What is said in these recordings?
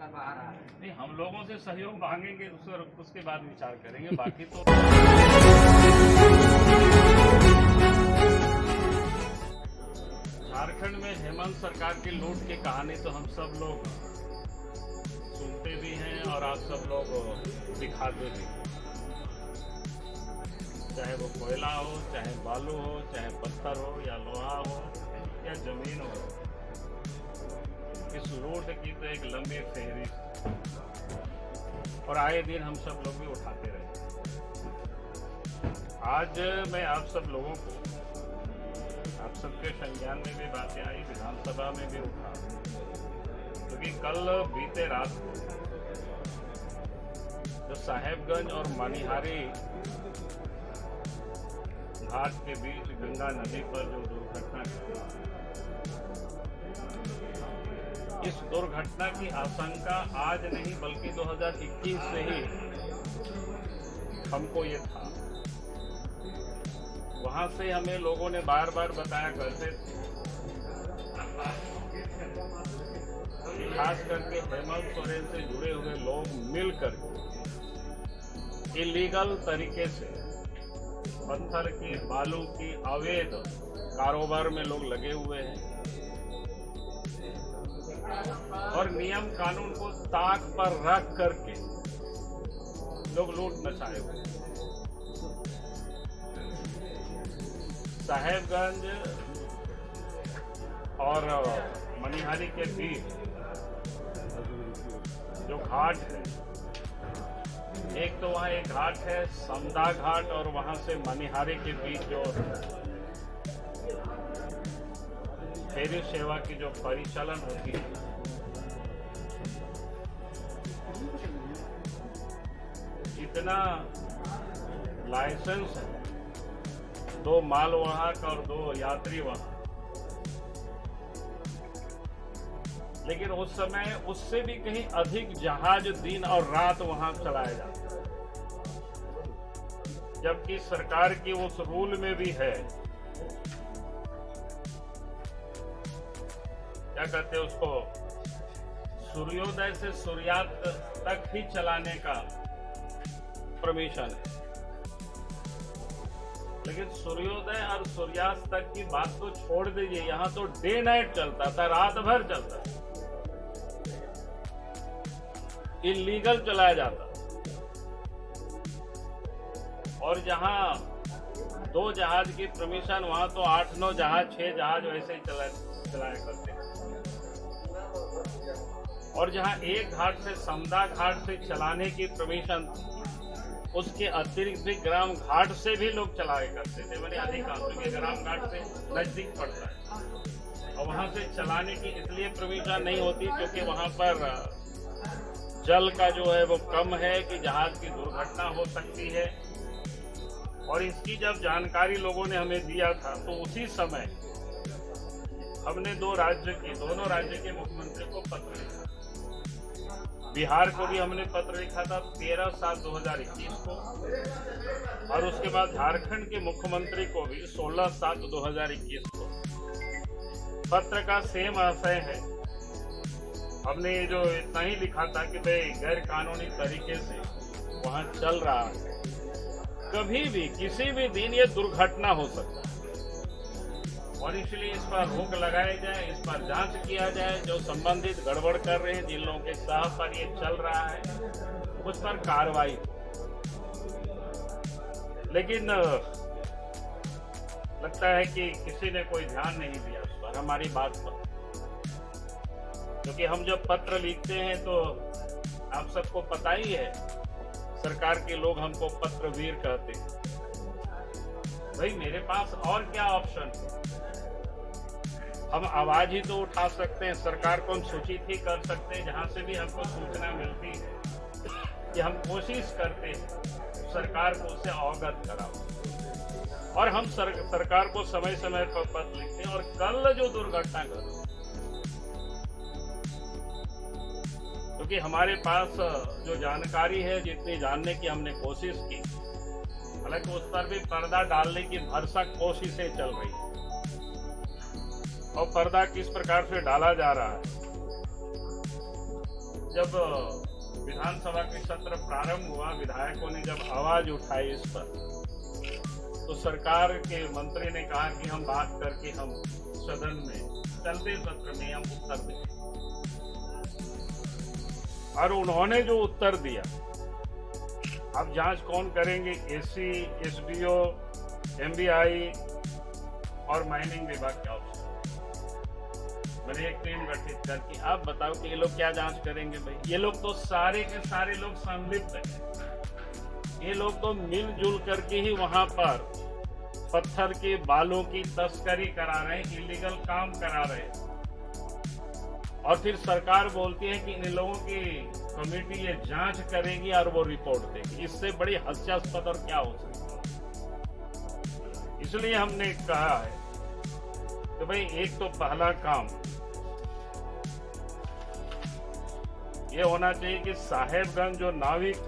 लगातार बाहर आ रहा है। नहीं, हम लोगों से सहयोग मांगेंगे, उसके बाद विचार करेंगे। बाकी तो झारखंड में हेमंत सरकार की लूट की कहानी तो हम सब लोग सुनते भी हैं और आप सब लोग दिखाते भी हैं। चाहे वो कोयला हो, चाहे बालू हो, चाहे पत्थर हो या लोहा हो या जमीन हो, इस लूट की तो एक लंबी फेहरिस्त और आए दिन हम सब लोग भी उठाते रहे। आज मैं आप सब लोगों को, आप सबके संज्ञान में भी बातें आई, विधानसभा में भी उठा, क्योंकि कल बीते रात को जो साहेबगंज और मनिहारी घाट के बीच गंगा नदी पर जो दुर्घटना हुई, इस दुर्घटना की आशंका आज नहीं बल्कि 2021 से ही हमको ये था। वहां से हमें लोगों ने बार बार बताया करते थे, खास करके हेमंत सोरेन से जुड़े हुए लोग मिलकर इलीगल तरीके से पत्थर की, बालू की अवैध कारोबार में लोग लगे हुए हैं और नियम कानून को ताक पर रख करके लोग लूट मचाए हुए हैं। साहेबगंज और मनिहारी के बीच जो घाट है, एक तो वहाँ एक घाट है समदा घाट और वहाँ से मनिहारी के बीच जो फेरी सेवा की जो परिचालन होती है, इतना लाइसेंस है, 2 मालवाहक और 2 यात्री वाहक, लेकिन उस समय उससे भी कहीं अधिक जहाज दिन और रात वहां चलाए जाते हैं, जबकि सरकार की उस रूल में भी है, क्या कहते हैं उसको, सूर्योदय से सूर्यास्त तक ही चलाने का परमिशन है। लेकिन सूर्योदय और सूर्यास्त तक की बात तो छोड़ दीजिए, यहां तो डे नाइट चलता था, रात भर चलता था, इलीगल चलाया जाता। और जहां 2 जहाज की परमिशन, वहां तो 8-9 जहाज, 6 जहाज वैसे ही चलाया करते हैं। और जहां एक घाट से समदा घाट से चलाने की परमिशन, उसके अतिरिक्त भी ग्राम घाट से भी लोग चलाए करते थे। मैंने अधिकांश, क्योंकि ग्राम घाट से नजदीक पड़ता है और वहां से चलाने की इसलिए परमिशन नहीं होती क्योंकि वहां पर जल का जो है वो कम है कि जहाज की दुर्घटना हो सकती है। और इसकी जब जानकारी लोगों ने हमें दिया था तो उसी समय हमने दोनों राज्य के मुख्यमंत्री को पत्र लिखा। बिहार को भी हमने पत्र लिखा था 13/7/2021 को, और उसके बाद झारखंड के मुख्यमंत्री को भी 16/7/2021 को। पत्र का सेम आशय है। हमने जो इतना ही लिखा था कि भाई गैर कानूनी तरीके से वहां चल रहा है, कभी भी किसी भी दिन ये दुर्घटना हो सकता है, और इसलिए इस पर रोक लगाई जाए, इस पर जांच किया जाए, जो संबंधित गड़बड़ कर रहे हैं, जिन लोगों के साथ पर ये चल रहा है, उस पर कार्रवाई। लेकिन लगता है कि किसी ने कोई ध्यान नहीं दिया उस पर, हमारी बात पर। क्योंकि हम जब पत्र लिखते हैं तो आप सबको पता ही है, सरकार के लोग हमको पत्रवीर कहते हैं। भाई मेरे पास और क्या ऑप्शन है? हम आवाज ही तो उठा सकते हैं, सरकार को हम सूचित ही कर सकते हैं, जहां से भी हमको सूचना मिलती है कि हम कोशिश करते हैं सरकार को उससे अवगत कराओ, और हम सरकार को समय समय पर पत्र लिखते हैं। और कल जो दुर्घटना घटी, क्योंकि हमारे पास जो जानकारी है, जितनी जानने की हमने कोशिश की, हालांकि उस पर भी पर्दा डालने की भरसक कोशिशें चल रही है। और पर्दा किस प्रकार से डाला जा रहा है, जब विधानसभा के सत्र प्रारंभ हुआ, विधायकों ने जब आवाज उठाई इस पर, तो सरकार के मंत्री ने कहा कि हम बात करके हम सदन में चलते सत्र में हम उत्तर दें। और उन्होंने जो उत्तर दिया, अब जांच कौन करेंगे? एसी, एसडीओ, एमबीआई और माइनिंग विभाग के ऑफिसर। मैंने एक टीम गठित करके, आप बताओ कि ये लोग क्या जांच करेंगे भाई? ये लोग तो सारे के सारे लोग संलिप्त हैं। ये लोग तो मिलजुल करके ही वहां पर पत्थर के बालों की तस्करी करा रहे हैं, इलीगल काम करा रहे हैं। और फिर सरकार बोलती है कि इन लोगों की कमेटी ये जांच करेगी और वो रिपोर्ट देगी। इससे बड़ी हास्यास्पद और क्या हो सकता है? इसलिए हमने कहा है कि भाई एक तो पहला काम ये होना चाहिए कि साहेबगंज जो नाविक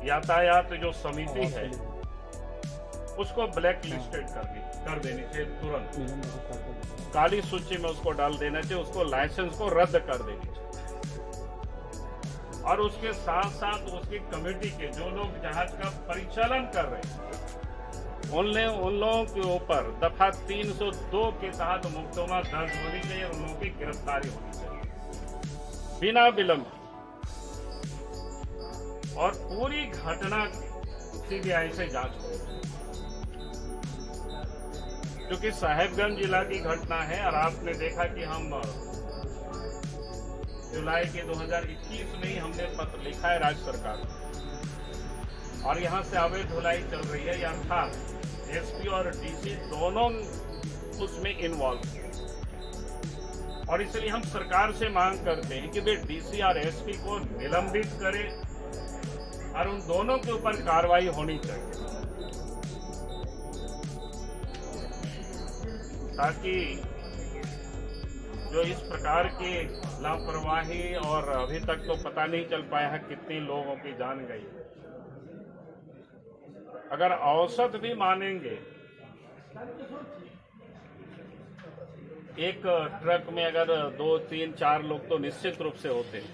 यातायात जो समिति है उसको ब्लैक लिस्टेड कर देनी चाहिए, तुरंत काली सूची में उसको डाल देना चाहिए, उसको लाइसेंस को रद्द कर देनी चाहिए। और उसके साथ साथ उसकी कमेटी के जो लोग जहाज का परिचालन कर रहे हैं उन लोगों के ऊपर दफा 302 के तहत मुकदमा दर्ज होनी चाहिए और उन लोगों की गिरफ्तारी होनी चाहिए बिना विलंब। और पूरी घटना सीबीआई से जांच हो, क्योंकि साहेबगंज जिला की घटना है। और आपने देखा कि हम जुलाई के 2021 में ही हमने पत्र लिखा है राज्य सरकार को, और यहाँ से अवैध ढुलाई चल रही है, अर्थात एसपी और डीसी दोनों उसमें इन्वॉल्व हैं। और इसलिए हम सरकार से मांग करते हैं कि वे डीसी और एसपी को निलंबित करें और उन दोनों के ऊपर कार्रवाई होनी चाहिए, ताकि जो इस प्रकार की लापरवाही, और अभी तक तो पता नहीं चल पाया है कितनी लोगों की जान गई। अगर औसत भी मानेंगे, एक ट्रक में अगर 2, 3, 4 लोग तो निश्चित रूप से होते हैं,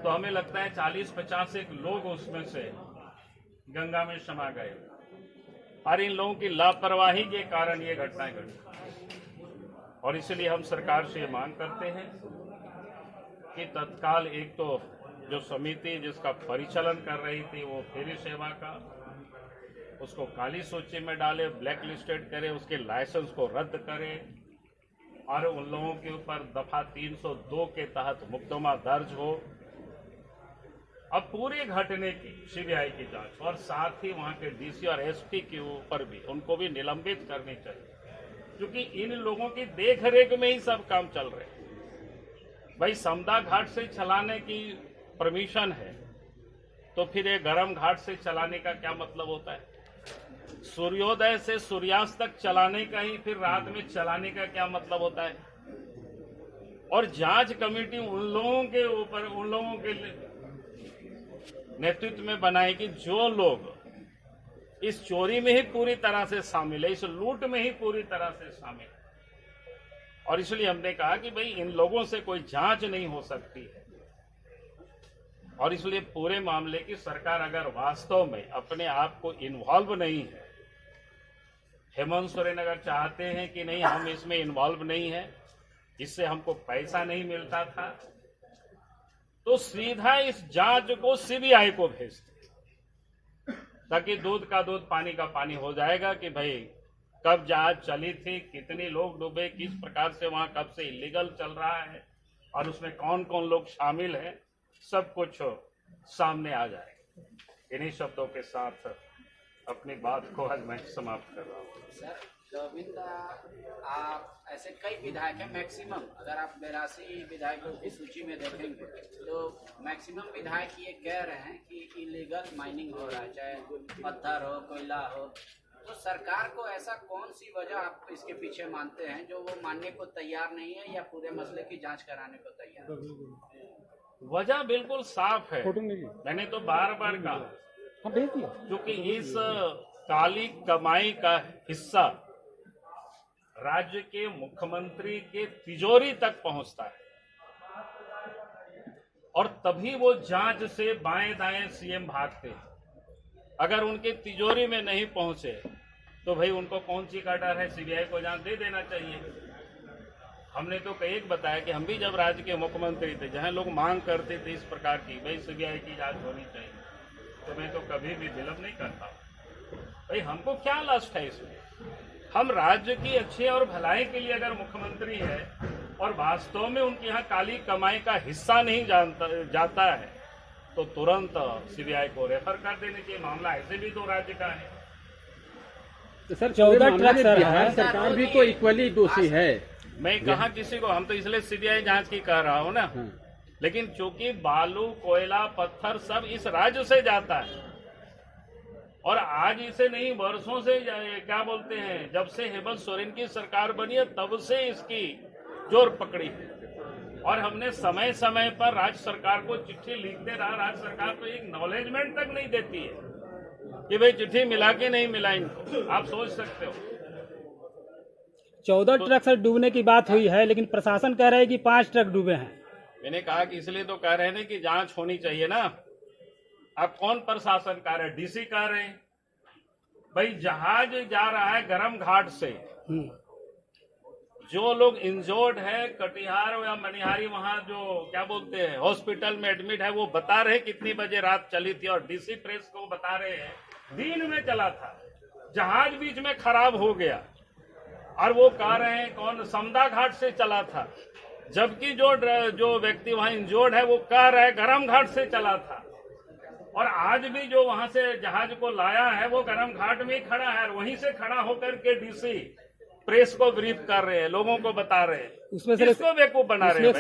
तो हमें लगता है 40-50 एक लोग उसमें से गंगा में समा गए। और इन लोगों की लापरवाही के कारण ये घटनाएं घटी। और इसलिए हम सरकार से मांग करते हैं कि तत्काल एक तो जो समिति जिसका परिचालन कर रही थी वो फेरी सेवा का, उसको काली सूची में डाले, ब्लैक लिस्टेड करे, उसके लाइसेंस को रद्द करे और उन लोगों के ऊपर दफा 302 के तहत मुकदमा दर्ज हो। अब पूरी घटने की सीबीआई की जांच, और साथ ही वहां के डीसी और एसपी के ऊपर भी उनको भी निलंबित करनी चाहिए, क्योंकि इन लोगों की देखरेख में ही सब काम चल रहे हैं। भाई समदा घाट से चलाने की परमिशन है, तो फिर ये गरम घाट से चलाने का क्या मतलब होता है? सूर्योदय से सूर्यास्त तक चलाने का ही फिर रात में चलाने का क्या मतलब होता है? और जांच कमेटी उन लोगों के ऊपर, उन लोगों के नेतृत्व में बनाएगी जो लोग इस चोरी में ही पूरी तरह से शामिल है, इस लूट में ही पूरी तरह से शामिल है। और इसलिए हमने कहा कि भाई इन लोगों से कोई जांच नहीं हो सकती है। और इसलिए पूरे मामले की सरकार अगर वास्तव में अपने आप को इन्वॉल्व नहीं है, हेमंत सोरेन अगर चाहते हैं कि नहीं हम इसमें इन्वॉल्व नहीं है, इससे हमको पैसा नहीं मिलता था, तो सीधा इस जांच को सीबीआई को भेज दे, ताकि दूध का दूध पानी का पानी हो जाएगा कि भाई कब जहाज चली थी, कितने लोग डूबे, किस प्रकार से वहां कब से इलीगल चल रहा है और उसमें कौन कौन लोग शामिल हैं, सब कुछ सामने आ जाएगा। इन्हीं शब्दों के साथ अपनी बात को आज मैं समाप्त कर रहा हूँ। सर गोविंद, आप ऐसे कई विधायक हैं, मैक्सिमम अगर आप 82 विधायकों की सूची में देखेंगे तो मैक्सिमम विधायक ये कह रहे हैं कि इलीगल माइनिंग हो रहा है, चाहे पत्थर हो, कोयला हो। तो सरकार को ऐसा कौन सी वजह आप इसके पीछे मानते हैं जो वो मानने को तैयार नहीं है या पूरे मसले की जांच कराने को तैयार है? वजह बिल्कुल साफ है, मैंने तो बार बार कहा, क्योंकि इस काली कमाई का हिस्सा राज्य के मुख्यमंत्री के तिजोरी तक पहुंचता है। और तभी वो जांच से बाएं दाएं सीएम भागते हैं। अगर उनके तिजोरी में नहीं पहुंचे तो भाई उनको कौन सी का डर है, सीबीआई को जांच दे देना चाहिए। हमने तो कई बताया कि हम भी जब राज्य के मुख्यमंत्री थे, जहां लोग मांग करते थे इस प्रकार की, भाई सीबीआई की जांच होनी चाहिए, तो मैं तो कभी भी विलंब नहीं करता। भाई हमको क्या लस्ट है इसमें? हम राज्य की अच्छी और भलाई के लिए अगर मुख्यमंत्री है और वास्तव में उनके यहाँ काली कमाई का हिस्सा नहीं जाता है तो तुरंत सीबीआई को रेफर कर देने चाहिए। मामला ऐसे भी तो राज्य का है। तो सर 14 ट्रक बिहार सरकार भी तो इक्वली दोषी है। मैं कहा किसी को, हम तो इसलिए सीबीआई जांच की कह रहा हूँ ना, लेकिन चूंकि बालू कोयला पत्थर सब इस राज्य से जाता है और आज इसे नहीं वर्षों से क्या बोलते हैं, जब से हेमंत सोरेन की सरकार बनी है तब से इसकी जोर पकड़ी है। और हमने समय समय पर राज्य सरकार को चिट्ठी लिखते रहा। राज्य सरकार तो एक नॉलेजमेंट तक नहीं देती है कि भाई चिट्ठी मिला कि नहीं मिला इनको। आप सोच सकते हो 14 ट्रक से डूबने की बात हुई है, लेकिन प्रशासन कह रहा है कि 5 ट्रक डूबे हैं। मैंने कहा कि इसलिए तो कह रहे हैं कि जांच होनी चाहिए ना। अब कौन प्रशासन कह रहे हैं? डीसी कह रहे हैं। भाई जहाज जा रहा है गरम घाट से, जो लोग इंजोर्ड है कटिहार या मनिहारी, वहां जो क्या बोलते हैं हॉस्पिटल में एडमिट है, वो बता रहे कितनी बजे रात चली थी, और डीसी प्रेस को बता रहे हैं दिन में चला था। जहाज बीच में खराब हो गया और वो कह रहे हैं कौन समदा घाट से चला था, जबकि जो व्यक्ति वहां इंजोर्ड है वो कह रहा है गरम घाट से चला था। और आज भी जो वहां से जहाज को लाया है वो गरम घाट में ही खड़ा है, और वहीं से खड़ा होकर के डीसी प्रेस को ब्रीफ कर रहे हैं, लोगों को बता रहे हैं। उसमें से किसको बेवकूफ बना रहे हैं?